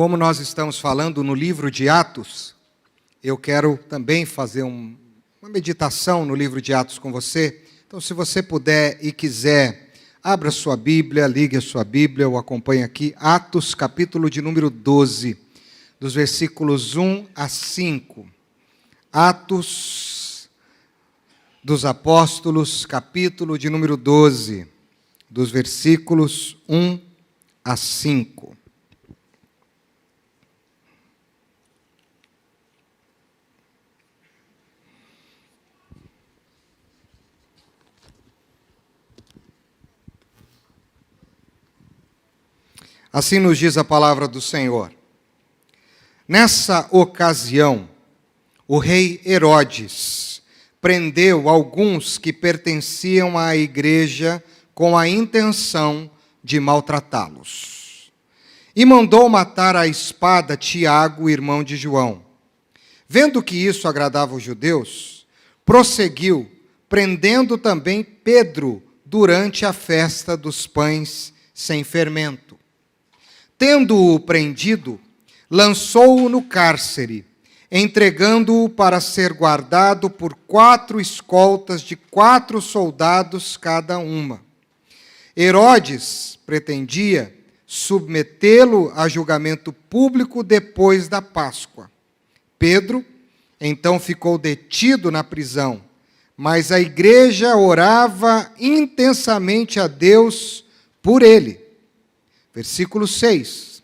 Como nós estamos falando no livro de Atos, eu quero também fazer uma meditação no livro de Atos com você. Então, se você puder e quiser, abra sua Bíblia, ligue a sua Bíblia, ou acompanhe aqui, Atos, capítulo de número 12, dos versículos 1 a 5. Atos dos Apóstolos, capítulo de número 12, dos versículos 1 a 5. Assim nos diz a palavra do Senhor. Nessa ocasião, o rei Herodes prendeu alguns que pertenciam à igreja com a intenção de maltratá-los. E mandou matar à espada Tiago, irmão de João. Vendo que isso agradava os judeus, prosseguiu, prendendo também Pedro durante a festa dos pães sem fermento. Tendo-o prendido, lançou-o no cárcere, entregando-o para ser guardado por 4 escoltas de 4 soldados cada uma. Herodes pretendia submetê-lo a julgamento público depois da Páscoa. Pedro, então, ficou detido na prisão, mas a igreja orava intensamente a Deus por ele. Versículo 6.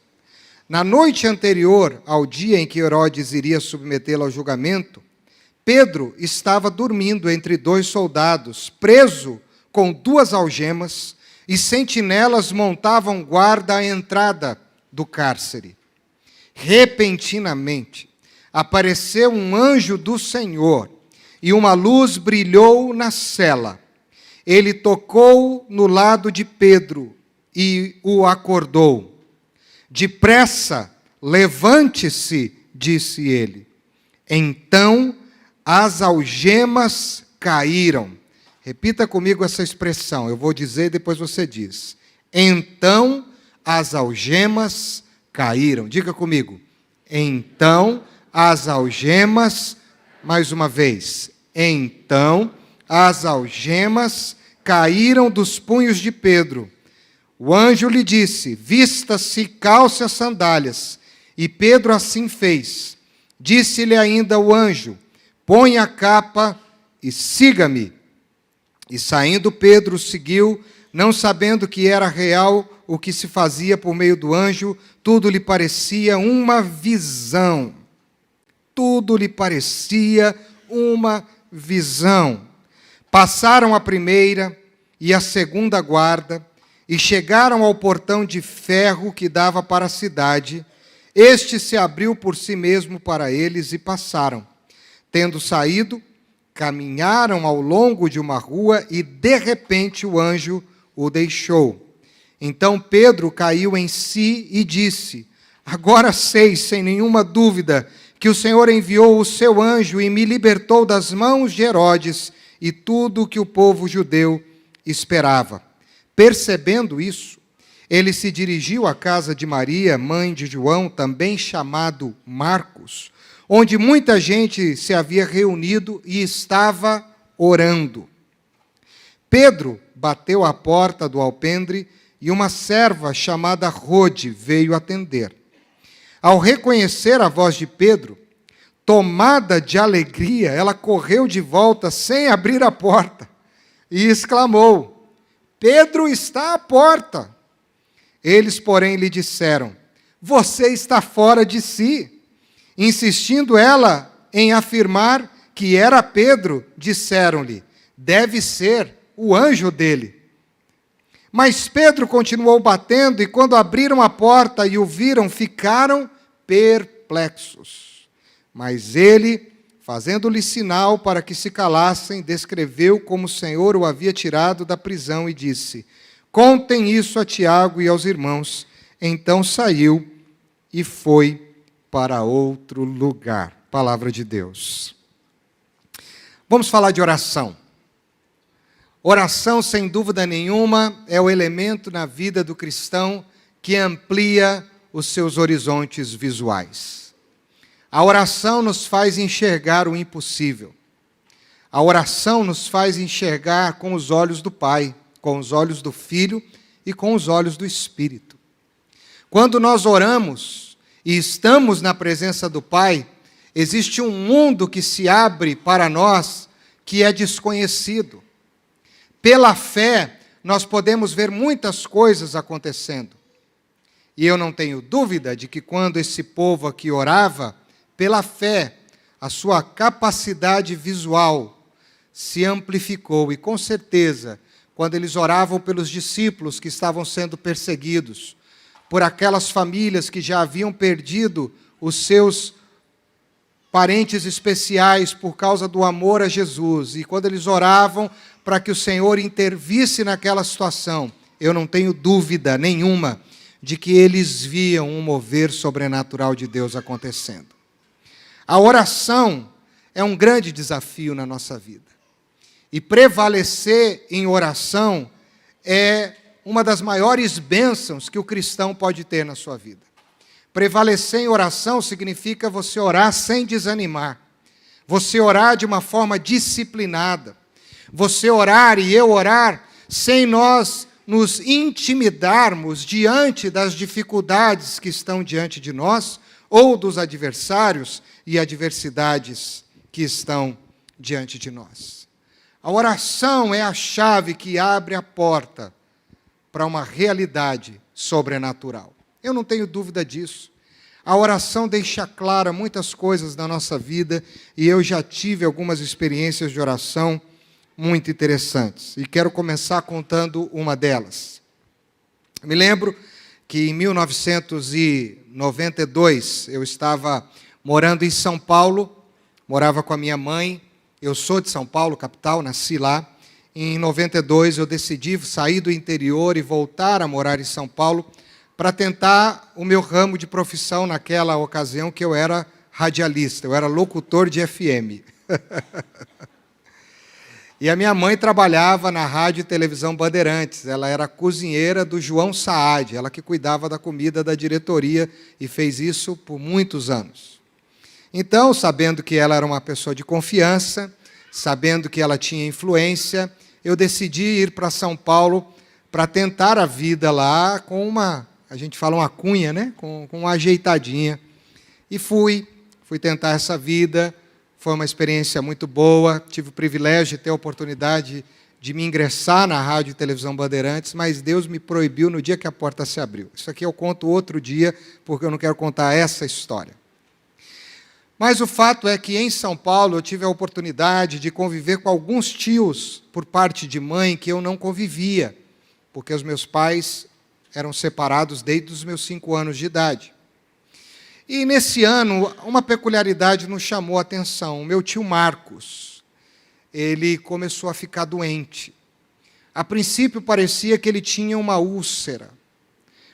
Na noite anterior ao dia em que Herodes iria submetê-lo ao julgamento, Pedro estava dormindo entre 2 soldados, preso com 2 algemas, e sentinelas montavam guarda à entrada do cárcere. Repentinamente, apareceu um anjo do Senhor, e uma luz brilhou na cela. Ele tocou no lado de Pedro e o acordou. Depressa, levante-se, disse ele. Então as algemas caíram. Repita comigo essa expressão, eu vou dizer e depois você diz. Então as algemas caíram. Diga comigo. Então as algemas, mais uma vez. Então as algemas caíram dos punhos de Pedro. O anjo lhe disse, vista-se e calce as sandálias. E Pedro assim fez. Disse-lhe ainda o anjo, põe a capa e siga-me. E saindo Pedro seguiu, não sabendo que era real o que se fazia por meio do anjo, tudo lhe parecia uma visão. Tudo lhe parecia uma visão. Passaram a primeira e a segunda guarda, e chegaram ao portão de ferro que dava para a cidade. Este se abriu por si mesmo para eles e passaram. Tendo saído, caminharam ao longo de uma rua e, de repente, o anjo o deixou. Então Pedro caiu em si e disse, agora sei, sem nenhuma dúvida, que o Senhor enviou o seu anjo e me libertou das mãos de Herodes e tudo o que o povo judeu esperava. Percebendo isso, ele se dirigiu à casa de Maria, mãe de João, também chamado Marcos, onde muita gente se havia reunido e estava orando. Pedro bateu à porta do alpendre e uma serva chamada Rode veio atender. Ao reconhecer a voz de Pedro, tomada de alegria, ela correu de volta sem abrir a porta e exclamou, Pedro está à porta. Eles, porém, lhe disseram, você está fora de si. Insistindo ela em afirmar que era Pedro, disseram-lhe, deve ser o anjo dele. Mas Pedro continuou batendo, e quando abriram a porta e o viram, ficaram perplexos. Mas ele, fazendo-lhe sinal para que se calassem, descreveu como o Senhor o havia tirado da prisão e disse, contem isso a Tiago e aos irmãos. Então saiu e foi para outro lugar. Palavra de Deus. Vamos falar de oração. Oração, sem dúvida nenhuma, é o elemento na vida do cristão que amplia os seus horizontes visuais. A oração nos faz enxergar o impossível. A oração nos faz enxergar com os olhos do Pai, com os olhos do Filho e com os olhos do Espírito. Quando nós oramos e estamos na presença do Pai, existe um mundo que se abre para nós que é desconhecido. Pela fé, nós podemos ver muitas coisas acontecendo. E eu não tenho dúvida de que quando esse povo aqui orava, pela fé, a sua capacidade visual se amplificou. E com certeza, quando eles oravam pelos discípulos que estavam sendo perseguidos, por aquelas famílias que já haviam perdido os seus parentes especiais por causa do amor a Jesus, e quando eles oravam para que o Senhor intervisse naquela situação, eu não tenho dúvida nenhuma de que eles viam um mover sobrenatural de Deus acontecendo. A oração é um grande desafio na nossa vida. E prevalecer em oração é uma das maiores bênçãos que o cristão pode ter na sua vida. Prevalecer em oração significa você orar sem desanimar. Você orar de uma forma disciplinada. Você orar e eu orar sem nós nos intimidarmos diante das dificuldades que estão diante de nós ou dos adversários e adversidades que estão diante de nós. A oração é a chave que abre a porta para uma realidade sobrenatural. Eu não tenho dúvida disso. A oração deixa clara muitas coisas na nossa vida e eu já tive algumas experiências de oração muito interessantes. E quero começar contando uma delas. Eu me lembro que em 1992 eu estava morando em São Paulo, morava com a minha mãe. Eu sou de São Paulo, capital, nasci lá. Em 92 eu decidi sair do interior e voltar a morar em São Paulo para tentar o meu ramo de profissão naquela ocasião que eu era radialista, eu era locutor de FM. E a minha mãe trabalhava na Rádio e Televisão Bandeirantes, ela era cozinheira do João Saad, ela que cuidava da comida da diretoria e fez isso por muitos anos. Então, sabendo que ela era uma pessoa de confiança, sabendo que ela tinha influência, eu decidi ir para São Paulo para tentar a vida lá com a gente fala uma cunha, né? Com uma ajeitadinha. E fui tentar essa vida, foi uma experiência muito boa, tive o privilégio de ter a oportunidade de me ingressar na Rádio e Televisão Bandeirantes, mas Deus me proibiu no dia que a porta se abriu. Isso aqui eu conto outro dia, porque eu não quero contar essa história. Mas o fato é que em São Paulo eu tive a oportunidade de conviver com alguns tios por parte de mãe que eu não convivia, porque os meus pais eram separados desde os meus 5 anos de idade. E nesse ano, uma peculiaridade nos chamou a atenção. O meu tio Marcos, ele começou a ficar doente. A princípio parecia que ele tinha uma úlcera.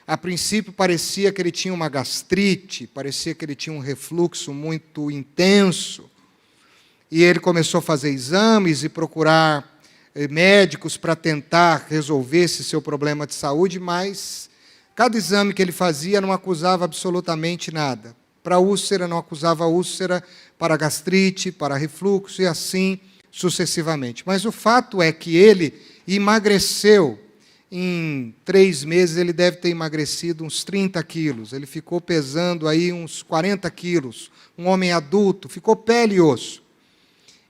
A princípio parecia que ele tinha uma gastrite, parecia que ele tinha um refluxo muito intenso. E ele começou a fazer exames e procurar médicos para tentar resolver esse seu problema de saúde, mas cada exame que ele fazia não acusava absolutamente nada. Para a úlcera não acusava úlcera, para gastrite, para refluxo e assim sucessivamente. Mas o fato é que ele emagreceu. Em 3 meses ele deve ter emagrecido uns 30 quilos. Ele ficou pesando aí uns 40 quilos. Um homem adulto, ficou pele e osso.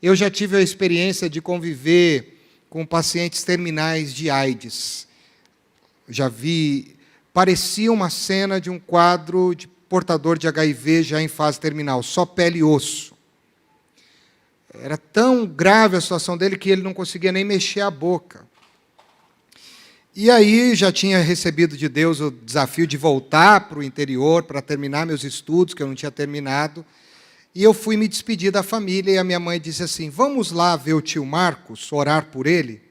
Eu já tive a experiência de conviver com pacientes terminais de AIDS. Já vi, parecia uma cena de um quadro de portador de HIV já em fase terminal, só pele e osso. Era tão grave a situação dele que ele não conseguia nem mexer a boca. E aí já tinha recebido de Deus o desafio de voltar para o interior para terminar meus estudos, que eu não tinha terminado. E eu fui me despedir da família e a minha mãe disse assim, vamos lá ver o tio Marcos, orar por ele?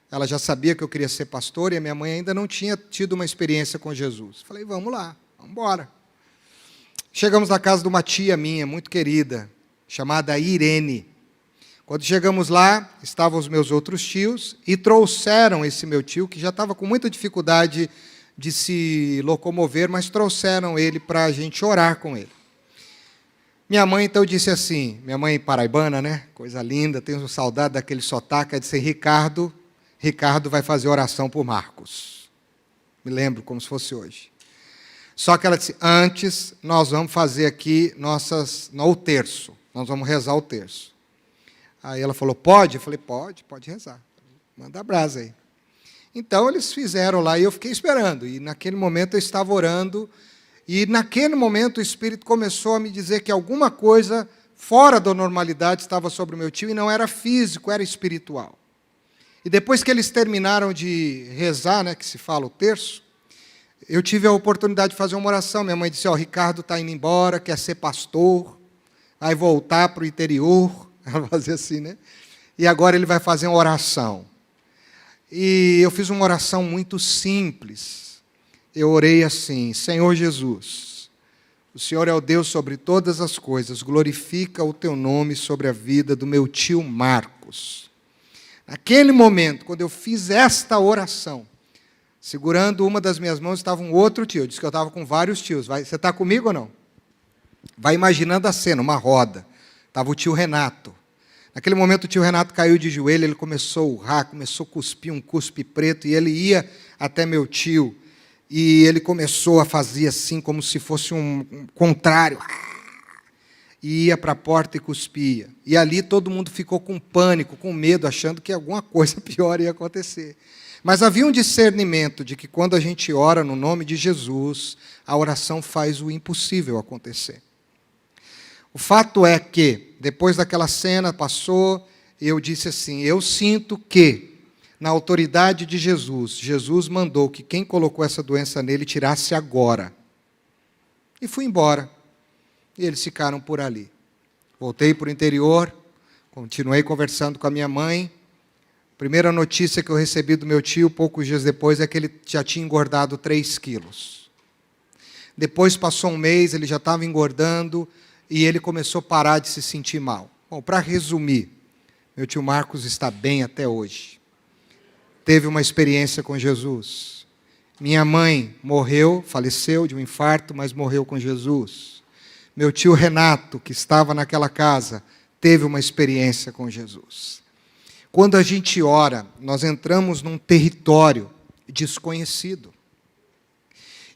Ela já sabia que eu queria ser pastor e a minha mãe ainda não tinha tido uma experiência com Jesus. Falei, vamos lá, vamos embora. Chegamos na casa de uma tia minha, muito querida, chamada Irene. Quando chegamos lá, estavam os meus outros tios e trouxeram esse meu tio, que já estava com muita dificuldade de se locomover, mas trouxeram ele para a gente orar com ele. Minha mãe, então, disse assim, minha mãe paraibana, né? Coisa linda, tenho saudade daquele sotaque, ela disse, Ricardo vai fazer oração por Marcos. Me lembro como se fosse hoje. Só que ela disse, antes nós vamos fazer aqui o terço, nós vamos rezar o terço. Aí ela falou, pode? Eu falei, pode rezar, manda a brasa aí. Então eles fizeram lá e eu fiquei esperando, e naquele momento eu estava orando, e naquele momento o Espírito começou a me dizer que alguma coisa fora da normalidade estava sobre o meu tio, e não era físico, era espiritual. E depois que eles terminaram de rezar, né, que se fala o terço, eu tive a oportunidade de fazer uma oração. Minha mãe disse, Ricardo está indo embora, quer ser pastor, vai voltar para o interior, ela fazia assim, né? E agora ele vai fazer uma oração. E eu fiz uma oração muito simples. Eu orei assim, Senhor Jesus, o Senhor é o Deus sobre todas as coisas, glorifica o teu nome sobre a vida do meu tio Marcos. Naquele momento, quando eu fiz esta oração, segurando uma das minhas mãos estava um outro tio. Eu disse que eu estava com vários tios. Você está comigo ou não? Vai imaginando a cena, uma roda. Estava o tio Renato. Naquele momento o tio Renato caiu de joelho, ele começou a urrar, começou a cuspir um cuspe preto, e ele ia até meu tio, e ele começou a fazer assim, como se fosse um contrário. E ia para a porta e cuspia. E ali todo mundo ficou com pânico, com medo, achando que alguma coisa pior ia acontecer. Mas havia um discernimento de que quando a gente ora no nome de Jesus, a oração faz o impossível acontecer. O fato é que, depois daquela cena, passou, eu disse assim, eu sinto que, na autoridade de Jesus, Jesus mandou que quem colocou essa doença nele tirasse agora. E fui embora. E eles ficaram por ali. Voltei para o interior, continuei conversando com a minha mãe. Primeira notícia que eu recebi do meu tio, poucos dias depois, é que ele já tinha engordado 3 quilos. Depois passou um mês, ele já estava engordando, e ele começou a parar de se sentir mal. Bom, para resumir, meu tio Marcos está bem até hoje. Teve uma experiência com Jesus. Minha mãe morreu, faleceu de um infarto, mas morreu com Jesus. Meu tio Renato, que estava naquela casa, teve uma experiência com Jesus. Quando a gente ora, nós entramos num território desconhecido.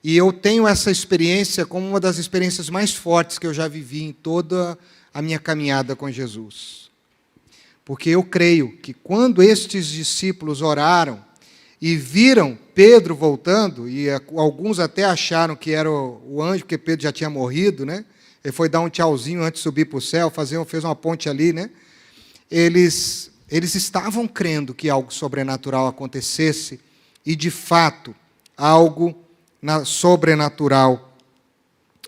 E eu tenho essa experiência como uma das experiências mais fortes que eu já vivi em toda a minha caminhada com Jesus. Porque eu creio que quando estes discípulos oraram e viram Pedro voltando, e alguns até acharam que era o anjo, porque Pedro já tinha morrido, né? Ele foi dar um tchauzinho antes de subir para o céu, fez uma ponte ali, né? Eles estavam crendo que algo sobrenatural acontecesse, e, de fato, algo sobrenatural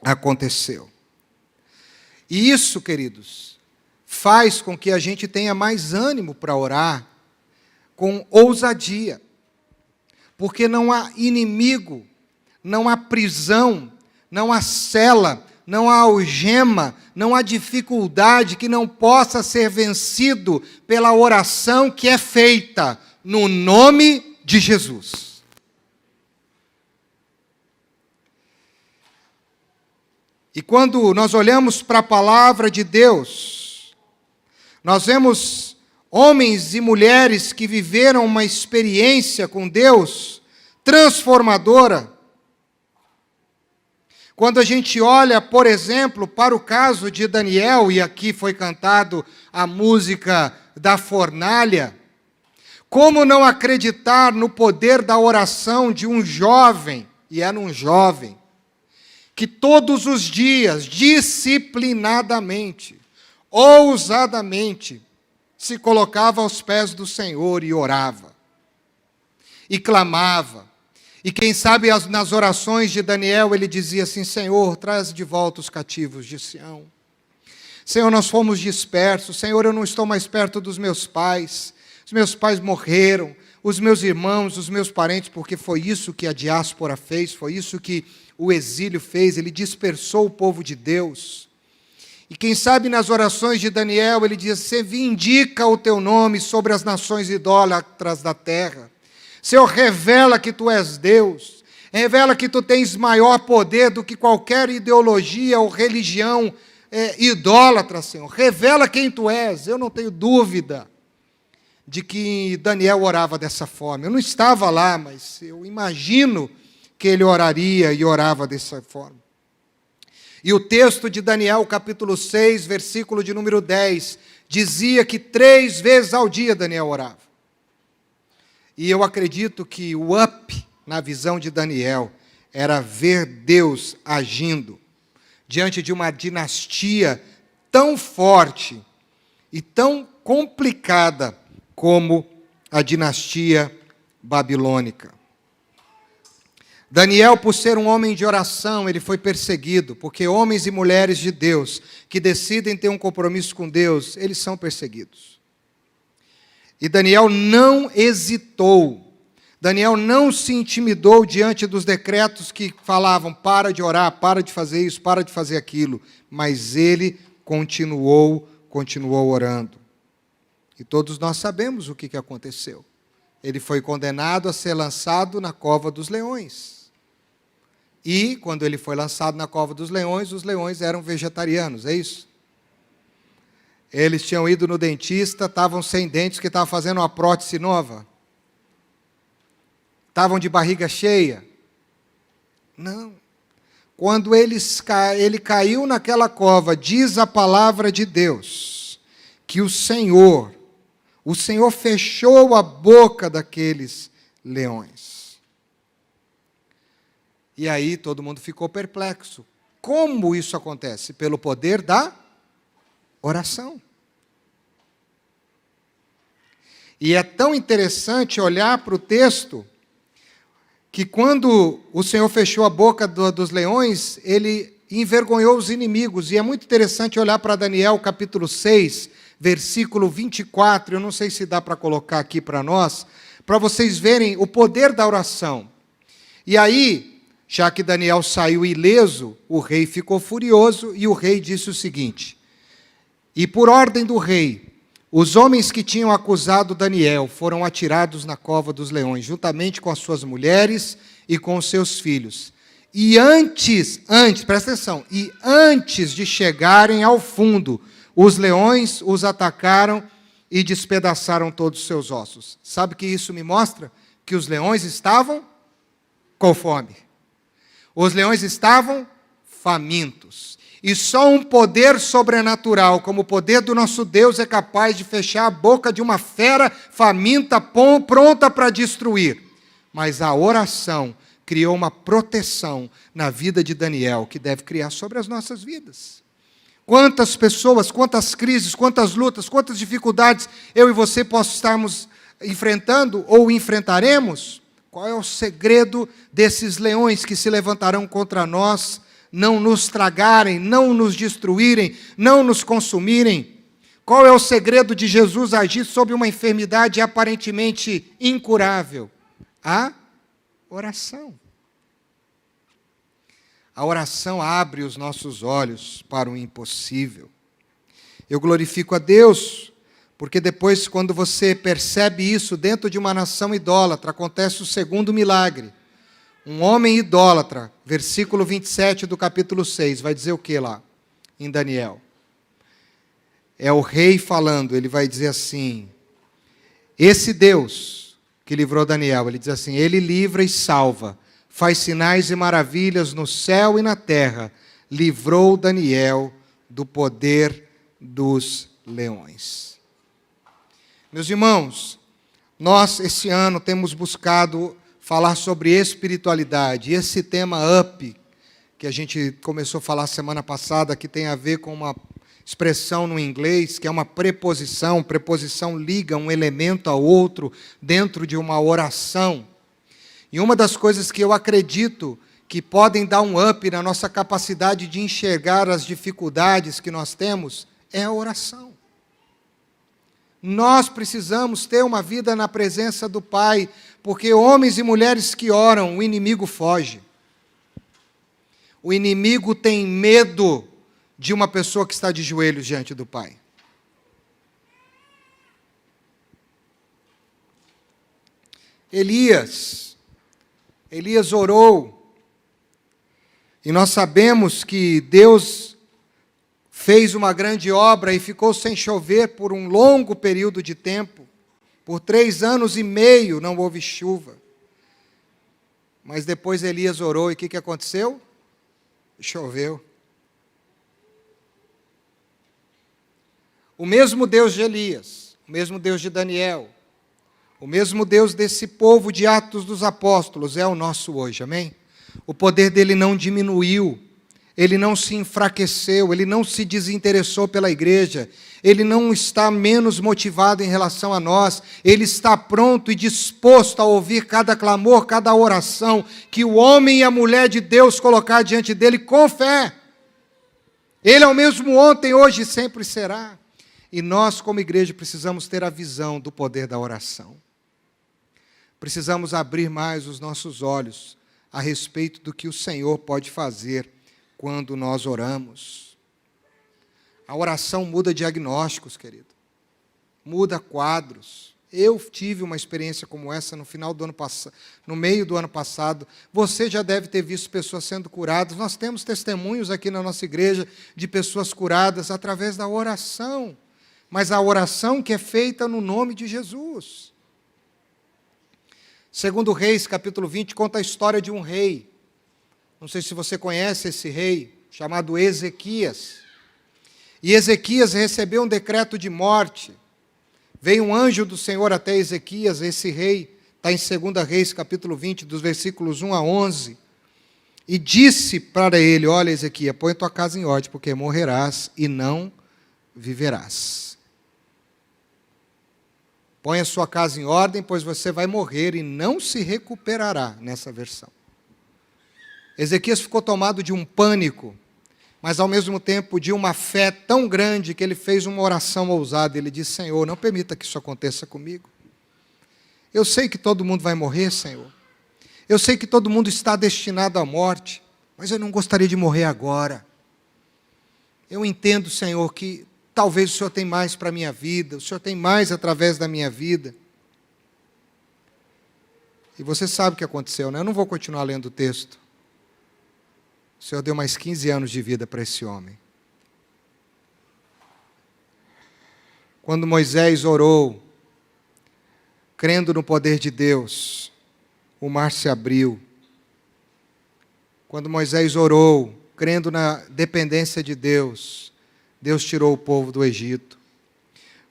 aconteceu. E isso, queridos, faz com que a gente tenha mais ânimo para orar com ousadia, porque não há inimigo, não há prisão, não há cela, não há algema, não há dificuldade que não possa ser vencido pela oração que é feita no nome de Jesus. E quando nós olhamos para a palavra de Deus, nós vemos homens e mulheres que viveram uma experiência com Deus transformadora. Quando a gente olha, por exemplo, para o caso de Daniel, e aqui foi cantado a música da fornalha, como não acreditar no poder da oração de um jovem, e era um jovem, que todos os dias, disciplinadamente, ousadamente, se colocava aos pés do Senhor e orava, e clamava. E quem sabe nas orações de Daniel ele dizia assim, Senhor, traz de volta os cativos de Sião. Senhor, nós fomos dispersos. Senhor, eu não estou mais perto dos meus pais. Os meus pais morreram, os meus irmãos, os meus parentes, porque foi isso que a diáspora fez, foi isso que o exílio fez, ele dispersou o povo de Deus. E quem sabe nas orações de Daniel, ele diz, você vindica o teu nome sobre as nações idólatras da terra. Senhor, revela que tu és Deus. Revela que tu tens maior poder do que qualquer ideologia ou religião idólatra, Senhor. Revela quem tu és. Eu não tenho dúvida de que Daniel orava dessa forma. Eu não estava lá, mas eu imagino que ele oraria e orava dessa forma. E o texto de Daniel, capítulo 6, versículo de número 10, dizia que 3 vezes ao dia Daniel orava. E eu acredito que o up na visão de Daniel era ver Deus agindo diante de uma dinastia tão forte e tão complicada como a dinastia babilônica. Daniel, por ser um homem de oração, ele foi perseguido, porque homens e mulheres de Deus que decidem ter um compromisso com Deus, eles são perseguidos. E Daniel não hesitou, Daniel não se intimidou diante dos decretos que falavam, para de orar, para de fazer isso, para de fazer aquilo, mas ele continuou orando. E todos nós sabemos o que aconteceu. Ele foi condenado a ser lançado na cova dos leões. E, quando ele foi lançado na cova dos leões, os leões eram vegetarianos, é isso? Eles tinham ido no dentista, estavam sem dentes, que estavam fazendo uma prótese nova. Estavam de barriga cheia. Não. Quando ele caiu naquela cova, diz a palavra de Deus, que o Senhor fechou a boca daqueles leões. E aí todo mundo ficou perplexo. Como isso acontece? Pelo poder da oração. E é tão interessante olhar para o texto, que quando o Senhor fechou a boca dos leões, ele envergonhou os inimigos. E é muito interessante olhar para Daniel capítulo 6, versículo 24, eu não sei se dá para colocar aqui para nós, para vocês verem o poder da oração. E aí, já que Daniel saiu ileso, o rei ficou furioso e o rei disse o seguinte: e por ordem do rei, os homens que tinham acusado Daniel foram atirados na cova dos leões, juntamente com as suas mulheres e com os seus filhos. E antes, presta atenção, e antes de chegarem ao fundo, os leões os atacaram e despedaçaram todos os seus ossos. Sabe o que isso me mostra? Que os leões estavam com fome. Os leões estavam famintos. E só um poder sobrenatural, como o poder do nosso Deus, é capaz de fechar a boca de uma fera faminta, pronta para destruir. Mas a oração criou uma proteção na vida de Daniel, que deve criar sobre as nossas vidas. Quantas pessoas, quantas crises, quantas lutas, quantas dificuldades eu e você possamos estarmos enfrentando ou enfrentaremos? Qual é o segredo desses leões que se levantarão contra nós, não nos tragarem, não nos destruírem, não nos consumirem? Qual é o segredo de Jesus agir sobre uma enfermidade aparentemente incurável? A oração. A oração abre os nossos olhos para o impossível. Eu glorifico a Deus, porque depois, quando você percebe isso dentro de uma nação idólatra, acontece o segundo milagre. Um homem idólatra, versículo 27 do capítulo 6, vai dizer o que lá, em Daniel? É o rei falando, ele vai dizer assim, esse Deus que livrou Daniel, ele diz assim, ele livra e salva, faz sinais e maravilhas no céu e na terra, livrou Daniel do poder dos leões. Meus irmãos, nós esse ano temos buscado falar sobre espiritualidade. E esse tema up, que a gente começou a falar semana passada, que tem a ver com uma expressão no inglês, que é uma preposição. Preposição liga um elemento a outro dentro de uma oração. E uma das coisas que eu acredito que podem dar um up na nossa capacidade de enxergar as dificuldades que nós temos é a oração. Nós precisamos ter uma vida na presença do Pai, porque homens e mulheres que oram, o inimigo foge. O inimigo tem medo de uma pessoa que está de joelhos diante do Pai. Elias Elias orou, e nós sabemos que Deus fez uma grande obra e ficou sem chover por um longo período de tempo. Por 3 anos e meio não houve chuva. Mas depois Elias orou e o que aconteceu? Choveu. O mesmo Deus de Elias, o mesmo Deus de Daniel, o mesmo Deus desse povo de Atos dos Apóstolos é o nosso hoje, amém? O poder dele não diminuiu, ele não se enfraqueceu, ele não se desinteressou pela igreja, ele não está menos motivado em relação a nós, ele está pronto e disposto a ouvir cada clamor, cada oração que o homem e a mulher de Deus colocar diante dele com fé. Ele é o mesmo ontem, hoje e sempre será. E nós, como igreja, precisamos ter a visão do poder da oração. Precisamos abrir mais os nossos olhos a respeito do que o Senhor pode fazer quando nós oramos. A oração muda diagnósticos, querido. Muda quadros. Eu tive uma experiência como essa no meio do ano passado. Você já deve ter visto pessoas sendo curadas. Nós temos testemunhos aqui na nossa igreja de pessoas curadas através da oração. Mas a oração que é feita no nome de Jesus. Segundo Reis, capítulo 20, conta a história de um rei. Não sei se você conhece esse rei, chamado Ezequias. E Ezequias recebeu um decreto de morte. Veio um anjo do Senhor até Ezequias, esse rei, está em 2 Reis, capítulo 20, dos versículos 1 a 11. E disse para ele, olha Ezequias, põe tua casa em ordem, porque morrerás e não viverás. Põe a sua casa em ordem, pois você vai morrer e não se recuperará, nessa versão. Ezequias ficou tomado de um pânico, mas ao mesmo tempo de uma fé tão grande que ele fez uma oração ousada. Ele disse, Senhor, não permita que isso aconteça comigo. Eu sei que todo mundo vai morrer, Senhor. Eu sei que todo mundo está destinado à morte, mas eu não gostaria de morrer agora. Eu entendo, Senhor, que talvez o Senhor tem mais para a minha vida, o Senhor tem mais através da minha vida. E você sabe o que aconteceu, né? Eu não vou continuar lendo o texto. O Senhor deu mais 15 anos de vida para esse homem. Quando Moisés orou, crendo no poder de Deus, o mar se abriu. Quando Moisés orou, crendo na dependência de Deus, Deus tirou o povo do Egito.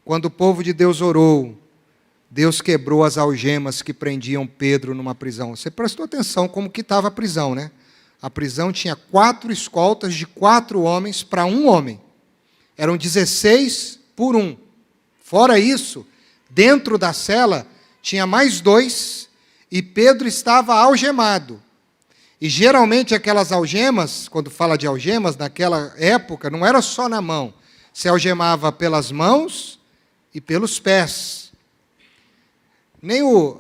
Quando o povo de Deus orou, Deus quebrou as algemas que prendiam Pedro numa prisão. Você prestou atenção como que estava a prisão, né? A prisão tinha 4 escoltas de 4 homens para um homem. Eram 16 por 1. Fora isso, dentro da cela, tinha mais 2 e Pedro estava algemado. E geralmente aquelas algemas, quando fala de algemas, naquela época, não era só na mão. Se algemava pelas mãos e pelos pés.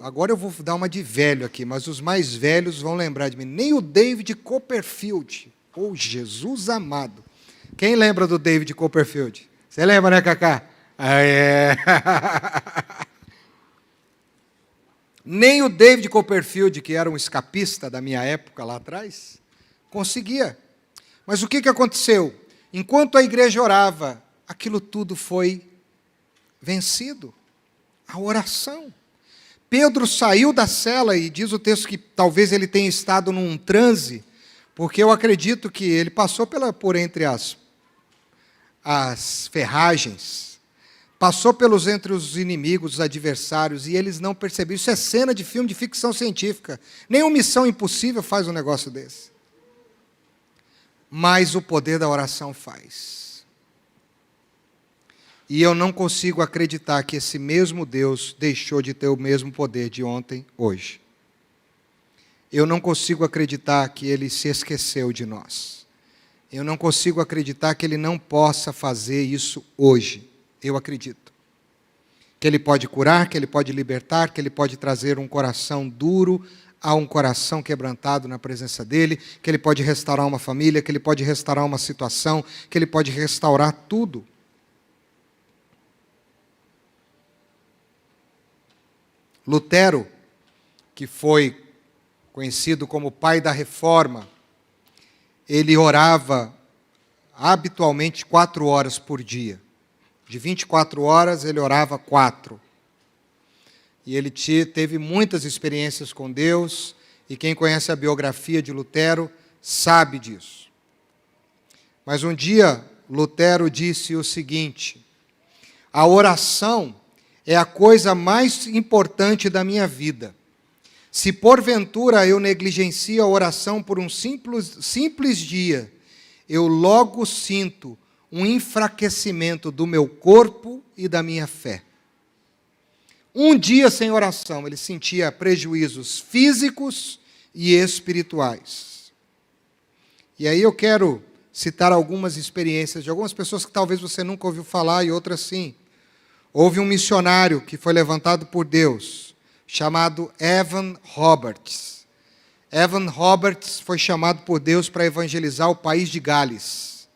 Agora eu vou dar uma de velho aqui, mas os mais velhos vão lembrar de mim. Nem o David Copperfield. Oh, Jesus amado. Quem lembra do David Copperfield? Você lembra, né, Cacá? Ah, é. Nem o David Copperfield, que era um escapista da minha época lá atrás, conseguia. Mas o que aconteceu? Enquanto a igreja orava, aquilo tudo foi vencido. A oração. Pedro saiu da cela e diz o texto que talvez ele tenha estado num transe, porque eu acredito que ele passou por entre as ferragens, passou entre os inimigos, os adversários, e eles não perceberam. Isso é cena de filme de ficção científica. Nem uma Missão Impossível faz um negócio desse. Mas o poder da oração faz. E eu não consigo acreditar que esse mesmo Deus deixou de ter o mesmo poder de ontem, hoje. Eu não consigo acreditar que Ele se esqueceu de nós. Eu não consigo acreditar que Ele não possa fazer isso hoje. Eu acredito. Que Ele pode curar, que Ele pode libertar, que Ele pode trazer um coração duro a um coração quebrantado na presença dEle, que Ele pode restaurar uma família, que Ele pode restaurar uma situação, que Ele pode restaurar tudo. Lutero, que foi conhecido como pai da Reforma, ele orava habitualmente 4 horas por dia. De 24 horas, ele orava 4. E ele teve muitas experiências com Deus, e quem conhece a biografia de Lutero sabe disso. Mas um dia, Lutero disse o seguinte: a oração é a coisa mais importante da minha vida. Se porventura eu negligencio a oração por um simples dia, eu logo sinto um enfraquecimento do meu corpo e da minha fé. Um dia sem oração, ele sentia prejuízos físicos e espirituais. E aí eu quero citar algumas experiências de algumas pessoas que talvez você nunca ouviu falar e outras sim. Houve um missionário que foi levantado por Deus, chamado Evan Roberts. Evan Roberts foi chamado por Deus para evangelizar o país de Gales.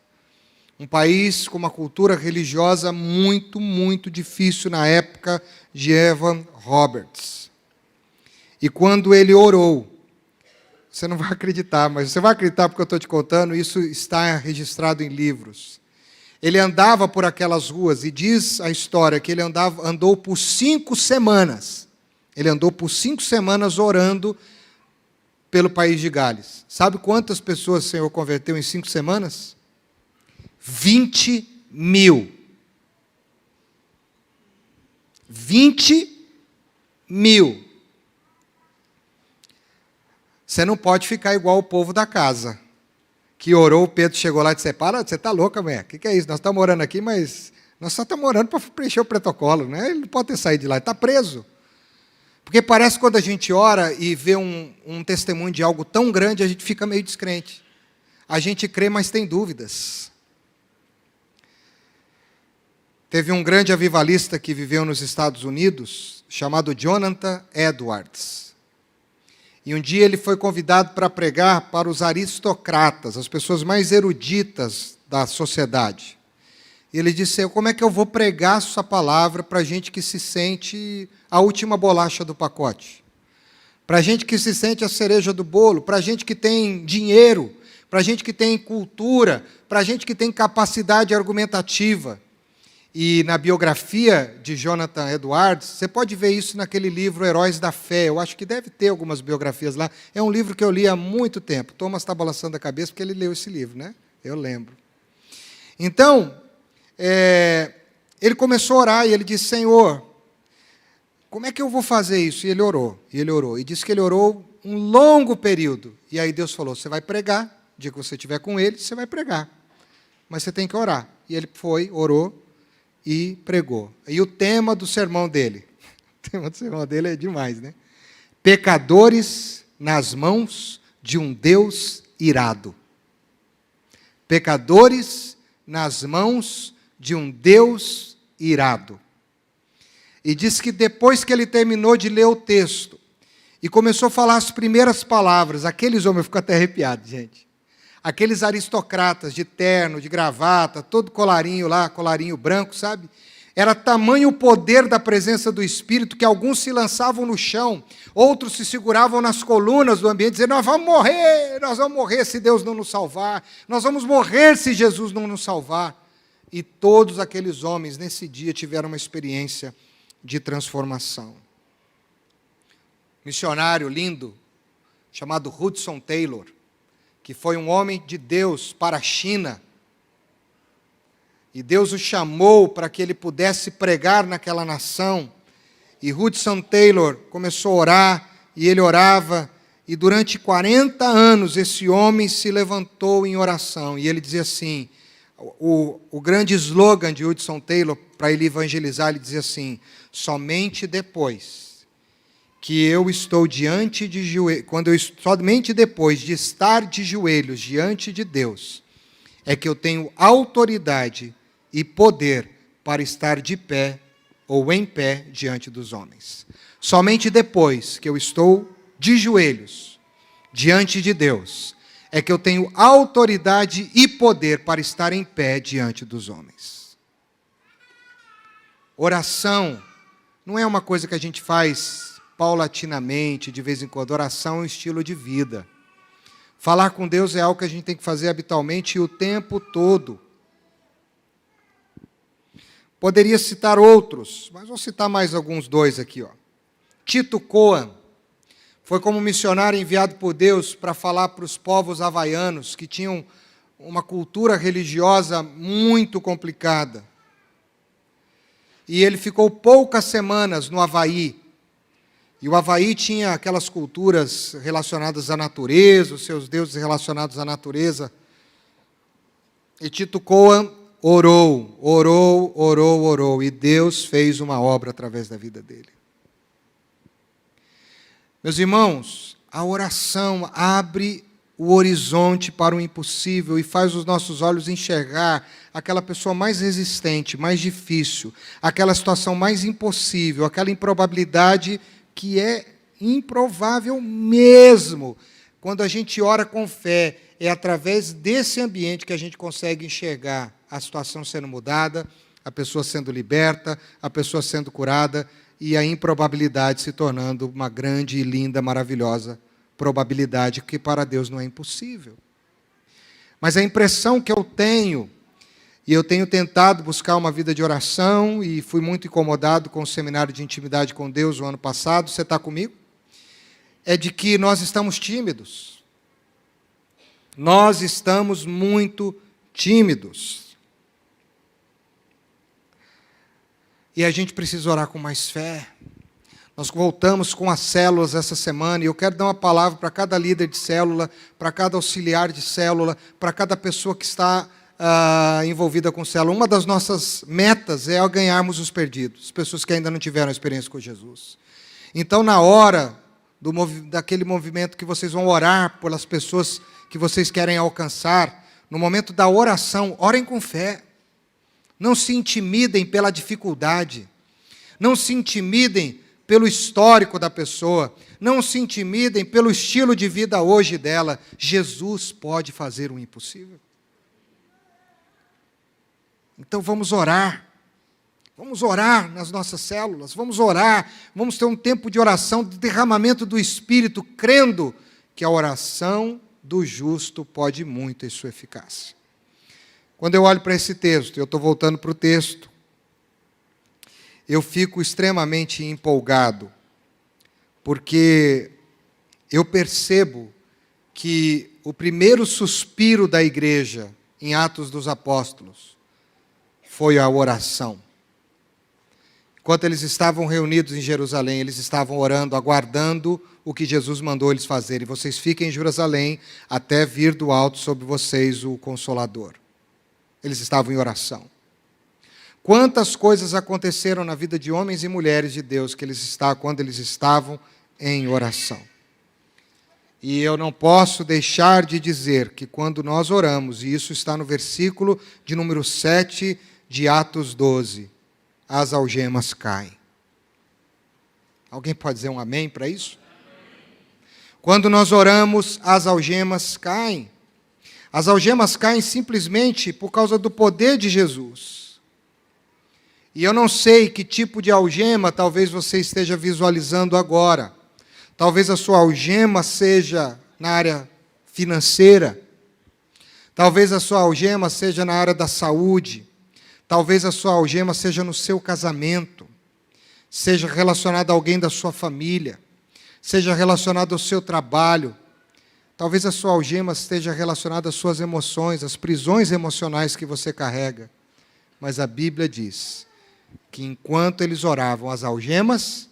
Um país com uma cultura religiosa muito, muito difícil na época de Evan Roberts. E quando ele orou, você não vai acreditar, mas você vai acreditar porque eu estou te contando, isso está registrado em livros. Ele andava por aquelas ruas e diz a história que ele andou por 5 semanas. Ele andou por 5 semanas orando pelo país de Gales. Sabe quantas pessoas o Senhor converteu em 5 semanas? 20.000. 20.000. Você não pode ficar igual o povo da casa, que orou, Pedro chegou lá e disse: para, você está louca, mulher? O que é isso? Nós estamos orando aqui, mas nós só estamos orando para preencher o protocolo, né? Ele não pode ter saído de lá, ele está preso. Porque parece que quando a gente ora e vê um testemunho de algo tão grande, a gente fica meio descrente. A gente crê, mas tem dúvidas. Teve um grande avivalista que viveu nos Estados Unidos, chamado Jonathan Edwards. E um dia ele foi convidado para pregar para os aristocratas, as pessoas mais eruditas da sociedade. E ele disse: como é que eu vou pregar essa palavra para gente que se sente a última bolacha do pacote? Para gente que se sente a cereja do bolo, para gente que tem dinheiro, para gente que tem cultura, para gente que tem capacidade argumentativa. E na biografia de Jonathan Edwards, você pode ver isso naquele livro Heróis da Fé. Eu acho que deve ter algumas biografias lá. É um livro que eu li há muito tempo. Thomas está balançando a cabeça porque ele leu esse livro, né? Eu lembro. Então, ele começou a orar e ele disse: Senhor, como é que eu vou fazer isso? E ele orou, e ele orou. E disse que ele orou um longo período. E aí Deus falou: você vai pregar. O dia que você estiver com ele, você vai pregar. Mas você tem que orar. E ele foi, orou e pregou. E o tema do sermão dele, o tema do sermão dele é demais, né? Pecadores nas mãos de um Deus irado. Pecadores nas mãos de um Deus irado. E diz que depois que ele terminou de ler o texto e começou a falar as primeiras palavras, aqueles homens, eu fico até arrepiado, gente. Aqueles aristocratas de terno, de gravata, todo colarinho lá, colarinho branco, sabe? Era tamanho o poder da presença do Espírito que alguns se lançavam no chão, outros se seguravam nas colunas do ambiente, dizendo: nós vamos morrer se Deus não nos salvar, nós vamos morrer se Jesus não nos salvar. E todos aqueles homens, nesse dia, tiveram uma experiência de transformação. Missionário lindo, chamado Hudson Taylor, que foi um homem de Deus para a China, e Deus o chamou para que ele pudesse pregar naquela nação, e Hudson Taylor começou a orar, e ele orava, e durante 40 anos esse homem se levantou em oração, e ele dizia assim, o grande slogan de Hudson Taylor, para ele evangelizar, ele dizia assim: somente depois que eu estou diante de joelhos, somente depois de estar de joelhos diante de Deus, é que eu tenho autoridade e poder para estar de pé ou em pé diante dos homens. Somente depois que eu estou de joelhos diante de Deus, é que eu tenho autoridade e poder para estar em pé diante dos homens. Oração não é uma coisa que a gente faz paulatinamente, de vez em quando. Oração é um estilo de vida. Falar com Deus é algo que a gente tem que fazer habitualmente e o tempo todo. Poderia citar outros, mas vou citar mais alguns dois aqui. Tito Coan foi como missionário enviado por Deus para falar para os povos havaianos que tinham uma cultura religiosa muito complicada. E ele ficou poucas semanas no Havaí. E o Havaí tinha aquelas culturas relacionadas à natureza, os seus deuses relacionados à natureza. E Tito Coan orou, e Deus fez uma obra através da vida dele. Meus irmãos, a oração abre o horizonte para o impossível e faz os nossos olhos enxergar aquela pessoa mais resistente, mais difícil, aquela situação mais impossível, aquela improbabilidade que é improvável mesmo. Quando a gente ora com fé, é através desse ambiente que a gente consegue enxergar a situação sendo mudada, a pessoa sendo liberta, a pessoa sendo curada e a improbabilidade se tornando uma grande, linda, maravilhosa probabilidade, que para Deus não é impossível. Mas a impressão que eu tenho, e eu tenho tentado buscar uma vida de oração, e fui muito incomodado com o seminário de intimidade com Deus o ano passado, você está comigo? É de que nós estamos tímidos. Nós estamos muito tímidos. E a gente precisa orar com mais fé. Nós voltamos com as células essa semana, e eu quero dar uma palavra para cada líder de célula, para cada auxiliar de célula, para cada pessoa que está envolvida com célula. Uma das nossas metas é ganharmos os perdidos, as pessoas que ainda não tiveram experiência com Jesus. Então, na hora daquele movimento que vocês vão orar pelas pessoas que vocês querem alcançar, no momento da oração, orem com fé. Não se intimidem pela dificuldade. Não se intimidem pelo histórico da pessoa. Não se intimidem pelo estilo de vida hoje dela. Jesus pode fazer o impossível. Então vamos orar. Vamos orar nas nossas células. Vamos orar. Vamos ter um tempo de oração, de derramamento do Espírito, crendo que a oração do justo pode muito em sua eficácia. Quando eu olho para esse texto, eu estou voltando para o texto, eu fico extremamente empolgado, porque eu percebo que o primeiro suspiro da igreja, em Atos dos Apóstolos, foi a oração. Enquanto eles estavam reunidos em Jerusalém, eles estavam orando, aguardando o que Jesus mandou eles fazerem. Vocês fiquem em Jerusalém até vir do alto sobre vocês o Consolador. Eles estavam em oração. Quantas coisas aconteceram na vida de homens e mulheres de Deus quando eles estavam em oração. E eu não posso deixar de dizer que quando nós oramos, e isso está no versículo de número 7 de Atos 12, as algemas caem. Alguém pode dizer um amém para isso? Quando nós oramos, as algemas caem. As algemas caem simplesmente por causa do poder de Jesus. E eu não sei que tipo de algema talvez você esteja visualizando agora. Talvez a sua algema seja na área financeira. Talvez a sua algema seja na área da saúde. Talvez a sua algema seja no seu casamento. Seja relacionada a alguém da sua família. Seja relacionada ao seu trabalho. Talvez a sua algema esteja relacionada às suas emoções, às prisões emocionais que você carrega. Mas a Bíblia diz que enquanto eles oravam, as algemas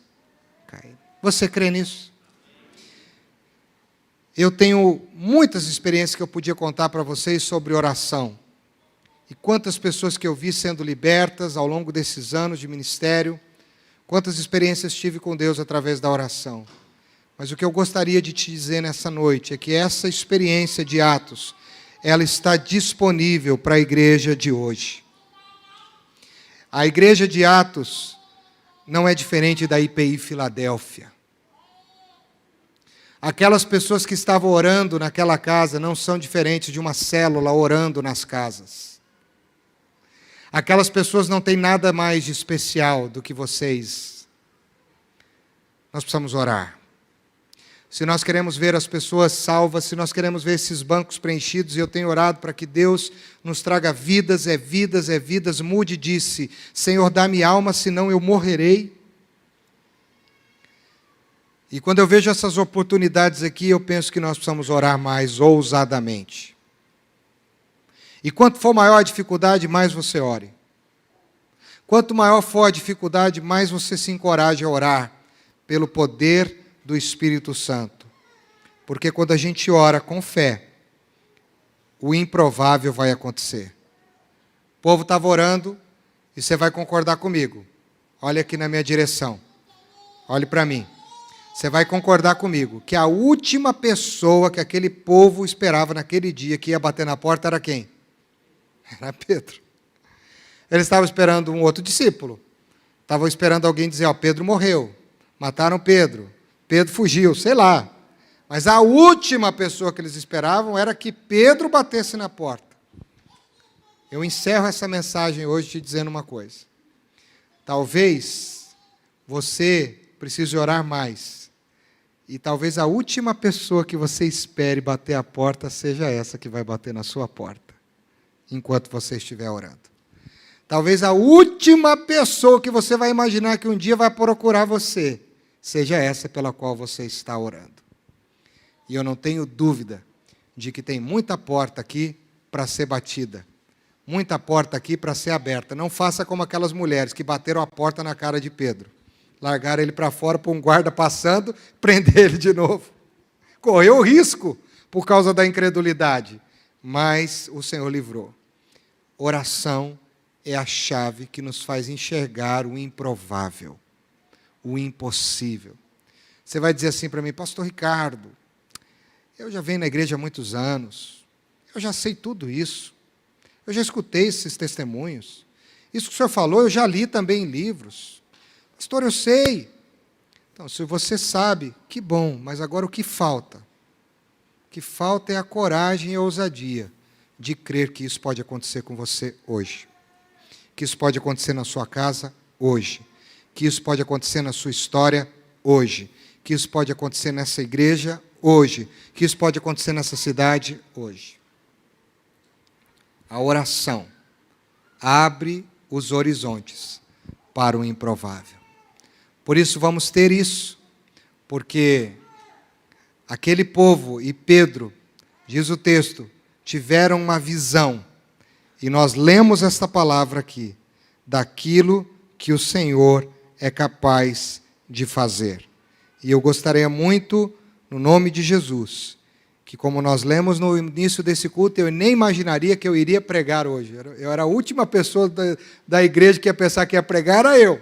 caíram. Você crê nisso? Eu tenho muitas experiências que eu podia contar para vocês sobre oração. E quantas pessoas que eu vi sendo libertas ao longo desses anos de ministério, quantas experiências tive com Deus através da oração. Mas o que eu gostaria de te dizer nessa noite é que essa experiência de Atos, ela está disponível para a igreja de hoje. A igreja de Atos não é diferente da IPI Filadélfia. Aquelas pessoas que estavam orando naquela casa não são diferentes de uma célula orando nas casas. Aquelas pessoas não têm nada mais de especial do que vocês. nós precisamos orar. Se nós queremos ver as pessoas salvas, se nós queremos ver esses bancos preenchidos, e eu tenho orado para que Deus nos traga vidas, vidas, vidas. Moody disse: Senhor, dá-me alma, senão eu morrerei. E quando eu vejo essas oportunidades aqui, eu penso que nós precisamos orar mais ousadamente. E quanto for maior a dificuldade, mais você ore. Quanto maior for a dificuldade, mais você se encoraje a orar pelo poder do Espírito Santo. Porque quando a gente ora com fé, o improvável vai acontecer. O povo estava orando e você vai concordar comigo. Olha aqui na minha direção. Olhe para mim. Você vai concordar comigo que a última pessoa que aquele povo esperava naquele dia que ia bater na porta era quem? Era Pedro. Eles estavam esperando um outro discípulo. Estavam esperando alguém dizer: ó, Pedro morreu. Mataram Pedro. Pedro fugiu, sei lá. Mas a última pessoa que eles esperavam era que Pedro batesse na porta. Eu encerro essa mensagem hoje te dizendo uma coisa. Talvez você precise orar mais. E talvez a última pessoa que você espere bater a porta seja essa que vai bater na sua porta, enquanto você estiver orando. Talvez a última pessoa que você vai imaginar que um dia vai procurar você seja essa pela qual você está orando. E eu não tenho dúvida de que tem muita porta aqui para ser batida. Muita porta aqui para ser aberta. Não faça como aquelas mulheres que bateram a porta na cara de Pedro. Largaram ele para fora, para um guarda passando, prender ele de novo. Correu o risco por causa da incredulidade. Mas o Senhor livrou. Oração é a chave que nos faz enxergar o improvável, o impossível. Você vai dizer assim para mim: Pastor Ricardo, eu já venho na igreja há muitos anos, eu já sei tudo isso, eu já escutei esses testemunhos, isso que o senhor falou eu já li também em livros. Pastor, eu sei. Então, se você sabe, que bom, mas agora o que falta? O que falta é a coragem e a ousadia de crer que isso pode acontecer com você hoje. Que isso pode acontecer na sua casa hoje. Que isso pode acontecer na sua história hoje. Que isso pode acontecer nessa igreja hoje. Que isso pode acontecer nessa cidade hoje. A oração abre os horizontes para o improvável. Por isso vamos ter isso, porque aquele povo e Pedro, diz o texto, tiveram uma visão, e nós lemos esta palavra aqui, daquilo que o Senhor é capaz de fazer. E eu gostaria muito, no nome de Jesus, que como nós lemos no início desse culto, eu nem imaginaria que eu iria pregar hoje. Eu era a última pessoa da igreja que ia pensar que ia pregar, era eu.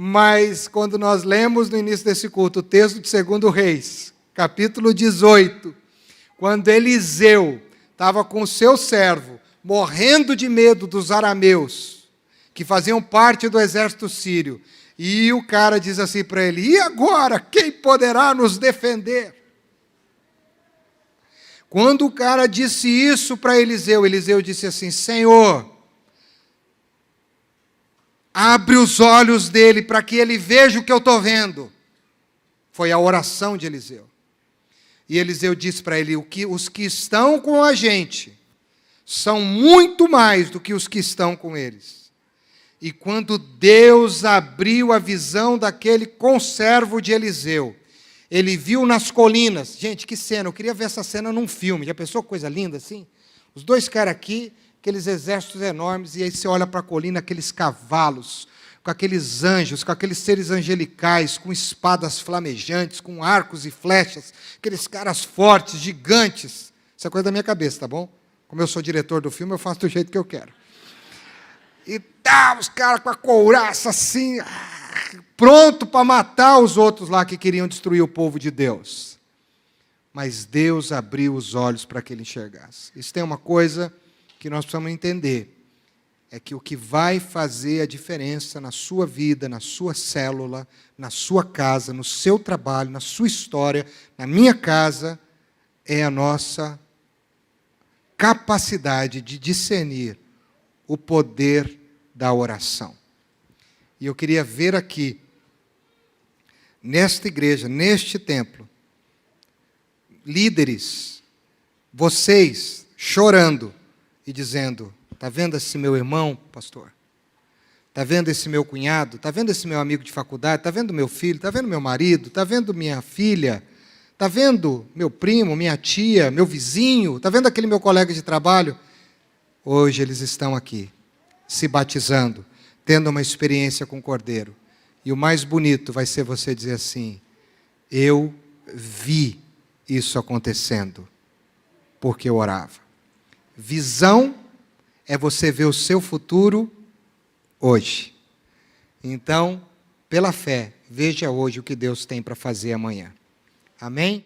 Mas quando nós lemos no início desse culto o texto de 2 Reis, capítulo 18, quando Eliseu estava com o seu servo, morrendo de medo dos arameus, que faziam parte do exército sírio, e o cara diz assim para ele: e agora, quem poderá nos defender? Quando o cara disse isso para Eliseu, Eliseu disse assim: Senhor, abre os olhos dele para que ele veja o que eu estou vendo. Foi a oração de Eliseu. E Eliseu disse para ele: os que estão com a gente são muito mais do que os que estão com eles. E quando Deus abriu a visão daquele conservo de Eliseu, ele viu nas colinas. Gente, que cena, eu queria ver essa cena num filme. Já pensou coisa linda assim? Os dois caras aqui, aqueles exércitos enormes, e aí você olha para a colina, aqueles cavalos, com aqueles anjos, com aqueles seres angelicais, com espadas flamejantes, com arcos e flechas, aqueles caras fortes, gigantes. Isso é coisa da minha cabeça, tá bom? Como eu sou diretor do filme, eu faço do jeito que eu quero. E os caras com a couraça assim, pronto para matar os outros lá que queriam destruir o povo de Deus. Mas Deus abriu os olhos para que ele enxergasse. Isso tem uma coisa que nós precisamos entender, é que o que vai fazer a diferença na sua vida, na sua célula, na sua casa, no seu trabalho, na sua história, na minha casa, é a nossa capacidade de discernir o poder da oração. E eu queria ver aqui, nesta igreja, neste templo, líderes, vocês chorando e dizendo: está vendo esse meu irmão, pastor? Está vendo esse meu cunhado? Está vendo esse meu amigo de faculdade? Está vendo meu filho? Está vendo meu marido? Está vendo minha filha? Está vendo meu primo, minha tia, meu vizinho? Está vendo aquele meu colega de trabalho? Hoje eles estão aqui, se batizando, tendo uma experiência com o Cordeiro. E o mais bonito vai ser você dizer assim: eu vi isso acontecendo, porque eu orava. Visão é você ver o seu futuro hoje. Então, pela fé, veja hoje o que Deus tem para fazer amanhã. Amém?